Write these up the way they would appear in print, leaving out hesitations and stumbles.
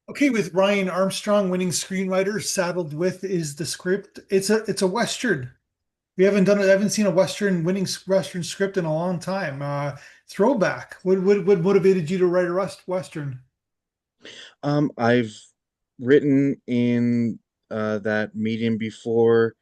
Okay, with Ryan Armstrong winning screenwriter, saddled with is the script. It's a Western. We haven't done it. I haven't seen a Western winning Western script in a long time. Throwback. What motivated you to write a Western? I've written in that medium before,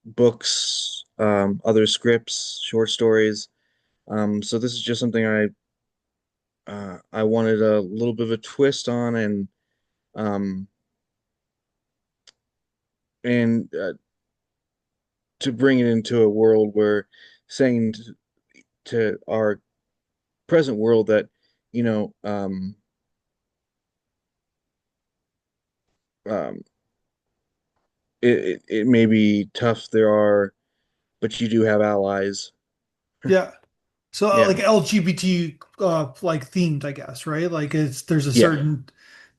books, other scripts, short stories. So this is just something I wanted a little bit of a twist on, um, and to bring it into a world where saying to our present world that you know um, um, it may be tough there are, but you do have allies. Yeah. So Yeah, like LGBT like themed, I guess, right? Like there's a yeah. certain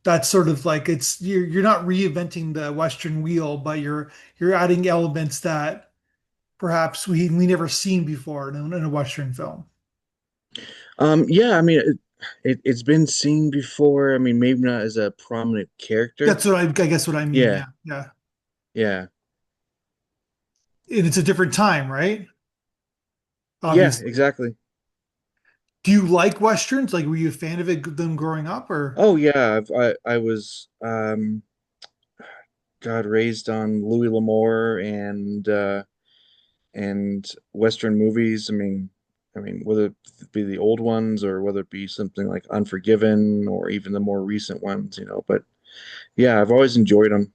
that's sort of like it's you're not reinventing the Western wheel, but you're adding elements that perhaps we never seen before in a Western film. Yeah, I mean, it's been seen before. I mean, maybe not as a prominent character. That's what I guess what I mean. Yeah, Yeah, yeah. yeah, And it's a different time, right? yeah, Obviously. exactly. Do you like Westerns? Like, were you a fan of them growing up, or? Oh yeah, I was God raised on Louis L'Amour and Western movies. I mean, whether it be the old ones or whether it be something like Unforgiven or even the more recent ones. But yeah, I've always enjoyed them.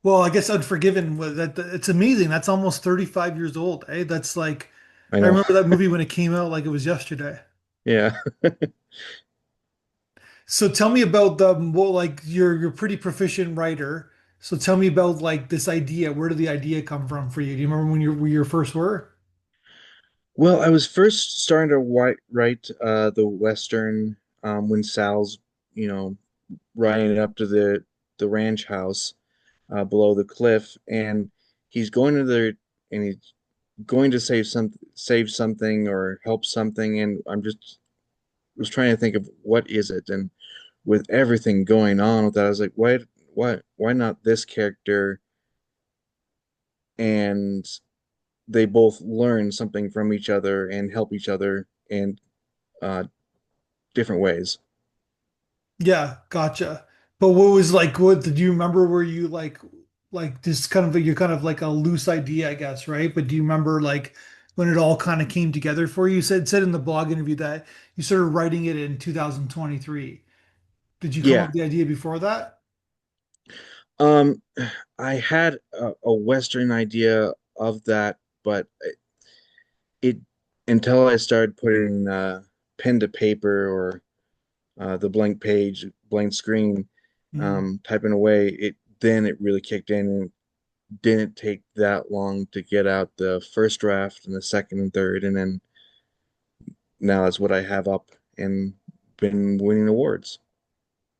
Well, I guess Unforgiven was that. It's amazing. That's almost 35 years old. Eh? That's like, I I know. remember that movie when it came out like it was yesterday. Yeah. So tell me about the well, like you're a pretty proficient writer. So tell me about like this idea. Where did the idea come from for you? Do you remember when you first were? Well, I was first starting to write the Western when Sal's, you know, riding up to the ranch house below the cliff, and he's going to the and he's going to save something or help something, and I'm just was trying to think of what is it, and with everything going on with that, I was like, why not this character? And they both learn something from each other and help each other in uh, different ways. Yeah, gotcha. But what was like, what did you remember? Were you like this kind of you're kind of like a loose idea, I guess, right? But do you remember like when it all kind of came together for you? You said in the blog interview that you started writing it in 2023. Did you come up Yeah. with the idea before that? Um, I had a Western idea of that, but it until I started putting pen to paper or the blank page, blank screen, Mm. typing away, it really kicked in, and didn't take that long to get out the first draft and the second and third, and then now that's what I have up and been winning awards.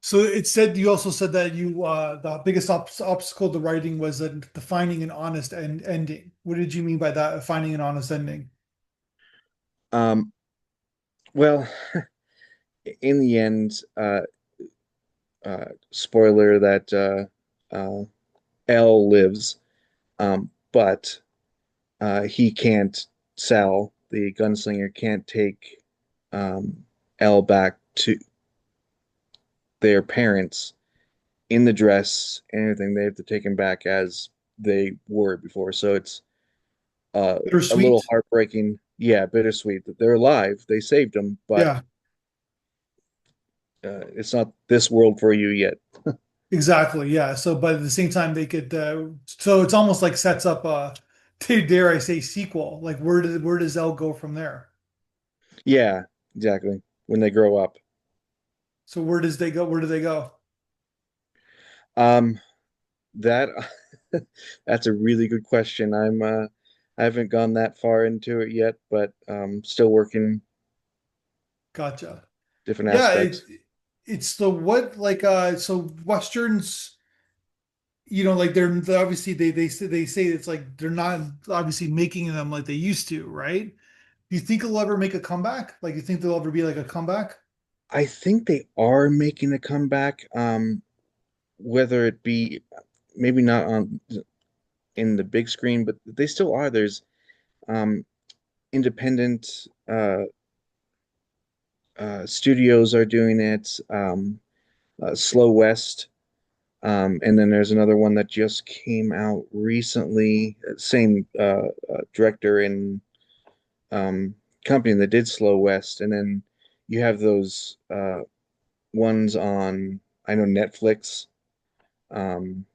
So it said you also said that you the biggest obstacle to writing was the finding an honest ending. What did you mean by that? Finding an honest ending? Um, well, in the end, spoiler that L lives, but he can't. Sal, the gunslinger, can't take L back to their parents in the dress and everything. They have to take him back as they were before. So it's a little Bittersweet. heartbreaking. Yeah, bittersweet that they're alive. They saved him, but Yeah. it's not this world for you yet. Exactly. Yeah. So, but at the same time, they could. So it's almost like sets up a, dare I say, sequel. Like where does L go from there? Yeah, exactly. When they grow up. So where does they go? Where do they go? Um, that that's a really good question. I haven't gone that far into it yet, but still working Gotcha. different Yeah. aspects. It's the what like so westerns. Like they're obviously they say it's like they're not obviously making them like they used to, right? Do you think it'll ever make a comeback? Like you think there'll ever be like a comeback? I think they are making a comeback, whether it be maybe not on in the big screen, but they still are. There's um, independent studios are doing it. Slow West, and then there's another one that just came out recently. Same director and um, company that did Slow West, and then you have those ones on I know Netflix. Um,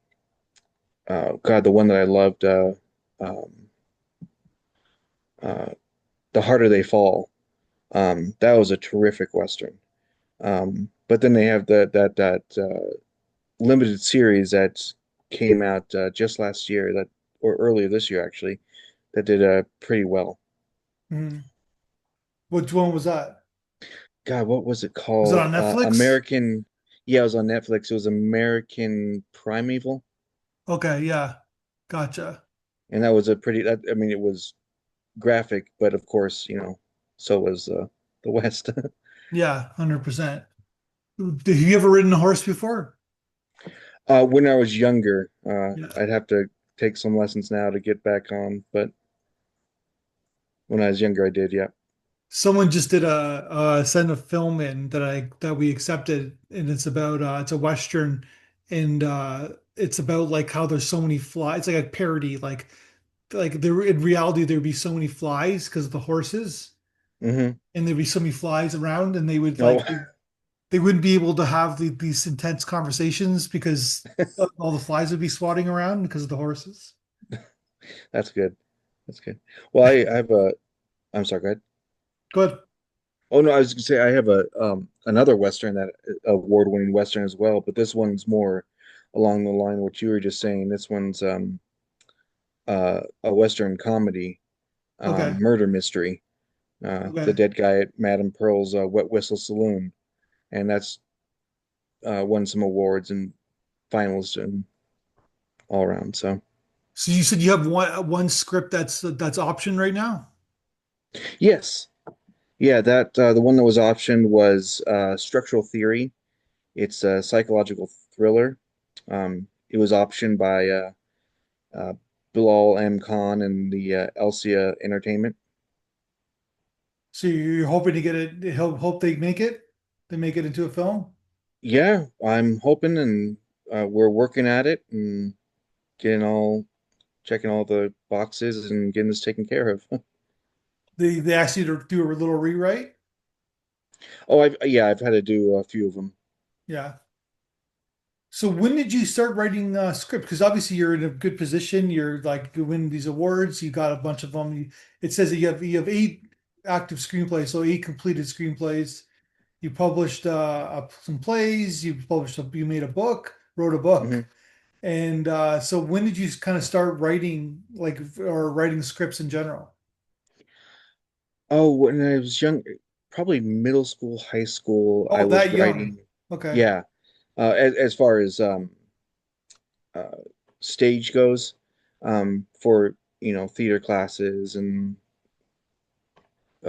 God, the one that I loved, um, uh, The Harder They Fall. That was a terrific Western. But then they have that limited series that came out just last year, that or earlier this year actually, that did pretty well. Hmm. Which one was that? God, what was it Was it called? on Netflix? American. Yeah, it was on Netflix. It was American Primeval, Okay, yeah. Gotcha. and that was a pretty. That, I mean, it was graphic, but of course, so was the West. Yeah, 100%. Have you ever ridden a horse before? When I was younger, Yeah. I'd have to take some lessons now to get back on, but when I was younger, I did. Yeah. Someone just did a send a film in that we accepted, and it's about it's a Western, and it's about like how there's so many flies. It's like a parody, like there in reality there'd be so many flies because of the horses, Hmm. and there'd be so many flies around, and they would Oh, they wouldn't be able to have these intense conversations because all the flies would be swatting around because of the horses. that's good. That's good. Well, I have a. I'm sorry. Go ahead. Good. Oh no, I was gonna say I have a another Western that award-winning Western as well, but this one's more along the line of what you were just saying. This one's a Western comedy, Okay. murder mystery. The Okay. dead guy at Madame Pearl's Wet Whistle Saloon, and that's won some awards and finals and all around. So So you said you have one script that's option right now? yes, yeah, that the one that was optioned was Structural Theory. It's a psychological thriller. It was optioned by uh, Bilal M. Khan and the Elsia Entertainment. So you're hoping to get it, hope they make it? They make it into a film? Yeah, I'm hoping, and we're working at it and getting all checking all the boxes and getting this taken care of. They asked you to do a little rewrite? Oh, I've had to do a few of them. Yeah. So when did you start writing script? Because obviously you're in a good position. You're like you win these awards. You got a bunch of them. It says that you have eight active screenplays, so eight completed screenplays. You published some plays. You made a book, wrote a book, Hmm. and so when did you kind of start writing like or writing scripts in general? Oh, when I was young, probably middle school, high school, I Oh, was that young. writing. Okay. Yeah, as far as uh, stage goes, for theater classes and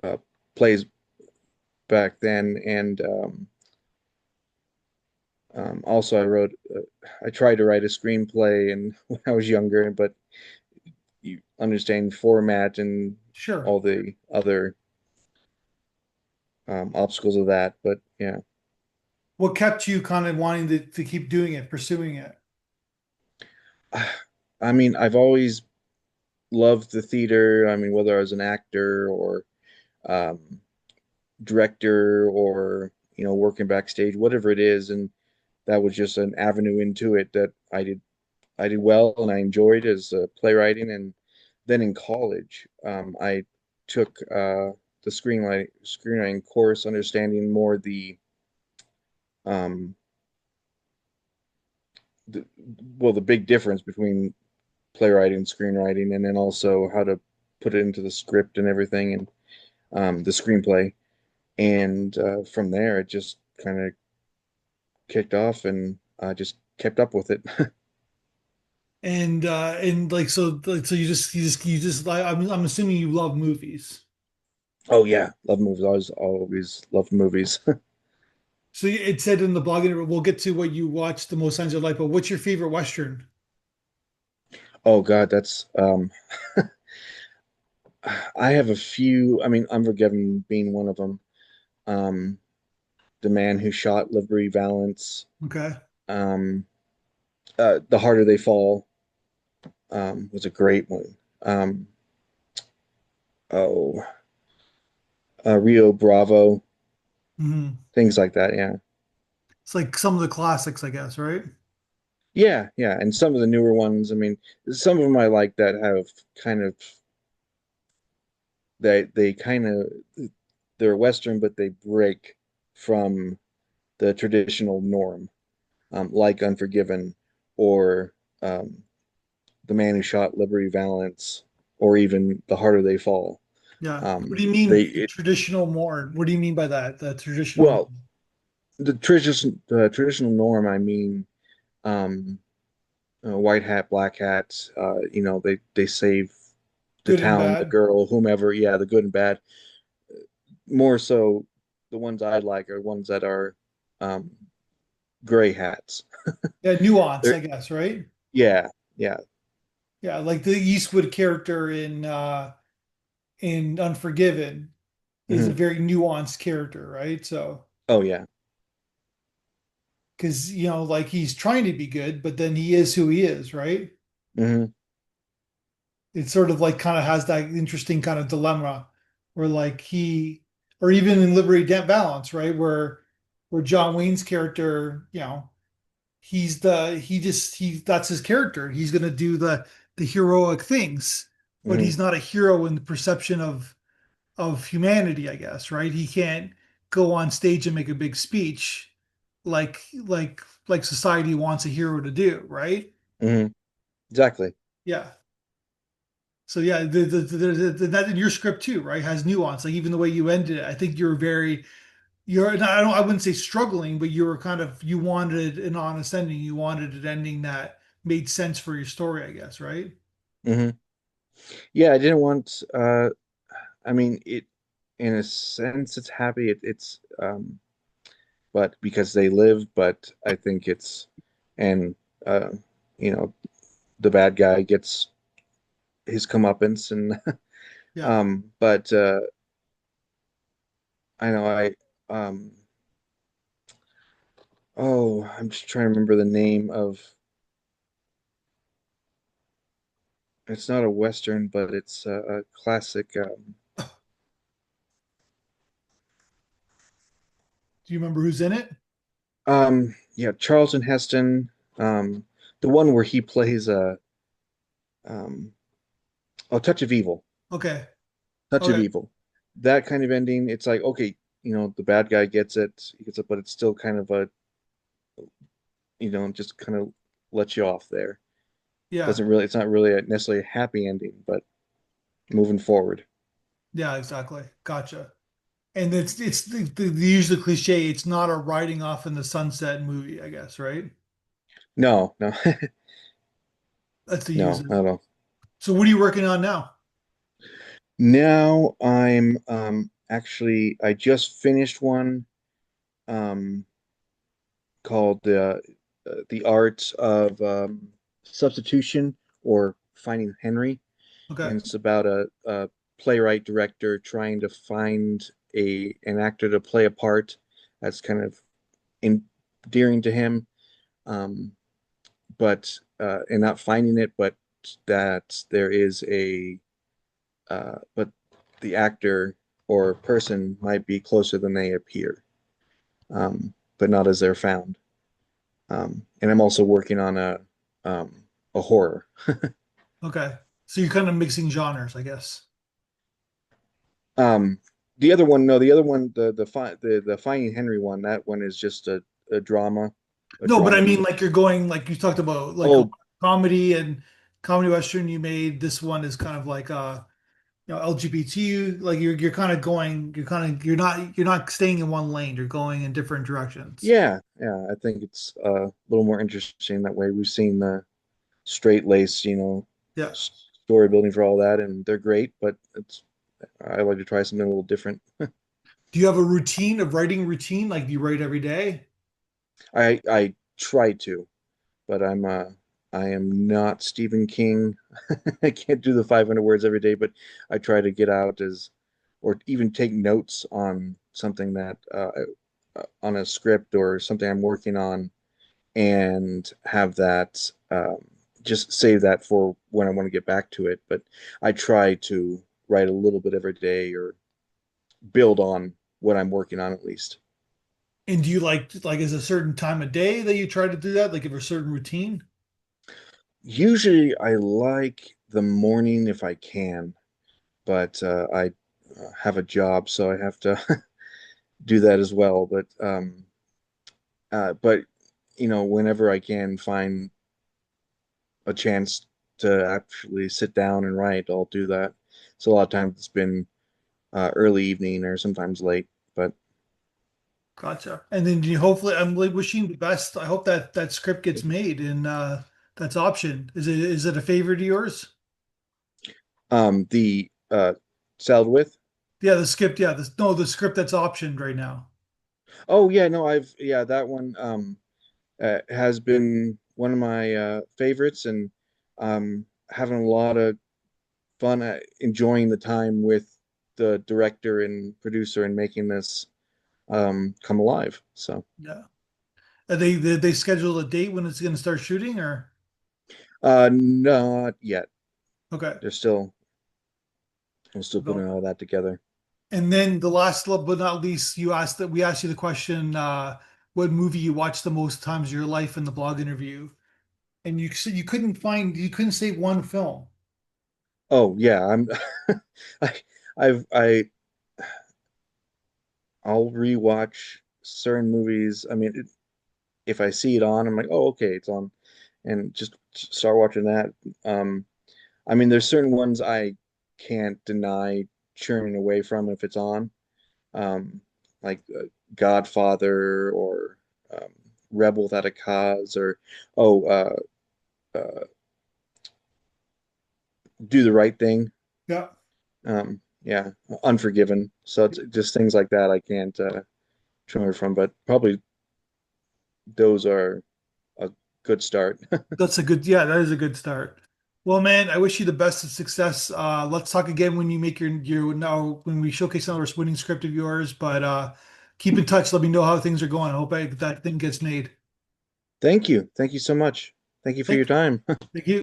uh, plays back then, and also I tried to write a screenplay and when I was younger, but you understand format and Sure. all the other obstacles of that. But yeah, What kept you kind of wanting to keep doing it, pursuing it? I mean, I've always loved the theater. I mean, whether I was an actor or um, director or working backstage, whatever it is, and that was just an avenue into it that I did well and I enjoyed as playwriting. And then in college, I took the screenwriting course, understanding more um, the well the big difference between playwriting and screenwriting, and then also how to put it into the script and everything, and the screenplay. And from there, it just kind of kicked off, and I just kept up with it. And like so you just like I'm assuming you love movies. Oh yeah, love movies. Always loved movies. So it said in the blog, and we'll get to what you watched the most times in your life, but what's your favorite Western? Oh God, that's I have a few. I mean, Unforgiven being one of them. Um, The Man Who Shot Liberty Valance. Okay. Um, The Harder They Fall was a great one. Um, oh, Rio Bravo, Hmm. things like that. Yeah, It's like some of the classics, I guess, right? yeah. And some of the newer ones. I mean, some of them I like that have kind of they kind of they're Western, but they break from the traditional norm, like Unforgiven or um, The Man Who Shot Liberty Valance, or even The Harder They Fall. Yeah. What do you mean They the it, traditional more? What do you mean by that? The traditional. well, the traditional norm. I mean, um, white hat, black hat. They save the Good and town, the bad. girl, whomever. Yeah, the good and bad. More so, the ones I like are ones that are um, gray hats. Yeah, nuance, They're, I guess, right? yeah, yeah. Yeah, like the Eastwood character in Unforgiven is a Mhm. very nuanced character, right? So, Oh yeah. because like he's trying to be good, but then he is who he is, right? Hmm. It sort of like kind of has that interesting kind of dilemma where like or even in Liberty Balance, right? Where John Wayne's character, that's his character. He's gonna do the heroic things, but Hmm. he's not a hero in the perception of humanity, I guess, right? He can't go on stage and make a big speech like like like society wants a hero to do, right? Hmm. Exactly. Yeah. So yeah, that in your script too, right? Has nuance. Like even the way you ended it, I think you're not, I wouldn't say struggling, but you were kind of you wanted an honest ending. You wanted an ending that made sense for your story, I guess, right? Hmm. Yeah, I didn't want. I mean, in a sense, it's happy. But because they live. But I think and uh, you know, the bad guy gets his comeuppance, and Yeah. but I know um, oh, I'm just trying to remember the name of. It's not a Western, but it's a classic. Do you remember who's in it? Yeah, Charlton Heston, um, the one where he plays um, a touch of evil, Okay. touch of Okay. evil. That kind of ending, it's like, okay, the bad guy gets it, he gets it, but it's still kind of just kind of lets you off there. Yeah. It's not really necessarily a happy ending, but moving forward. Yeah, exactly. Gotcha. And it's the usual cliche, it's not a riding off in the sunset movie, I guess, right? No, no, That's the no, user. not at all. So what are you working on now? Now I'm actually I just finished one um called the art of substitution or finding Henry, Okay. and it's about a playwright director trying to find a an actor to play a part that's kind of endearing to him, um, but and not finding it, but that there is but the actor or person might be closer than they appear, but not as they're found. And I'm also working on a horror. Okay. So you're kind of mixing genres, I guess. Um, the other one, no, the other one, the Finding Henry one, that one is just a drama, a No, but I mean dramedy. like you're going like you talked about like a Oh, comedy and comedy western you made. This one is kind of like LGBT, like you're kind of going, you're not staying in one lane, you're going in different directions. yeah, yeah. I think it's a little more interesting that way. We've seen the straight lace, Yeah. story building for all that, and they're great, but I like to try something a little different. Do you have a routine of writing routine? Like do you write every day? I try to, but I am not Stephen King. I can't do the 500 words every day, but I try to get out as, or even take notes on something that on a script or something I'm working on, and have that just save that for when I want to get back to it. But I try to write a little bit every day or build on what I'm working on at least. And do you like is a certain time of day that you try to do that? Like if a certain routine? Usually I like the morning if I can, but I have a job, so I have to do that as well. But whenever I can find a chance to actually sit down and write, I'll do that. So a lot of times it's been early evening or sometimes late, but Gotcha. And then you hopefully I'm like wishing you the best. I hope that that script gets made and that's option. Is it a favorite of yours? the salad with. Yeah, the script, yeah, the script that's optioned right now. Oh yeah, no, I've yeah that one has been one of my favorites, and having a lot of fun enjoying the time with the director and producer and making this come alive. So Yeah. They scheduled a date when it's gonna start shooting or not yet. okay. They're still I'm still putting No. all that together. And then the last but not least, you asked that we asked you the question, what movie you watched the most times of your life in the blog interview. And you said you couldn't say one film. Oh yeah, I'm I I'll rewatch certain movies. I mean, if I see it on, I'm like, oh, okay, it's on, and just start watching that. Um, I mean, there's certain ones I can't deny churning away from if it's on, um, like Godfather or um, Rebel Without a Cause or oh, Do the Right Thing. Yeah. Yeah, Unforgiven. So it's just things like that I can't turn away from, but probably those are a good start. That's a good, yeah, that is a good start. Well, man, I wish you the best of success. Let's talk again when you make your now when we showcase another winning script of yours. But keep in touch. Let me know how things are going. I hope that thing gets made. Thank you. Thank you so much. Thank you for your Thank, time. thank you.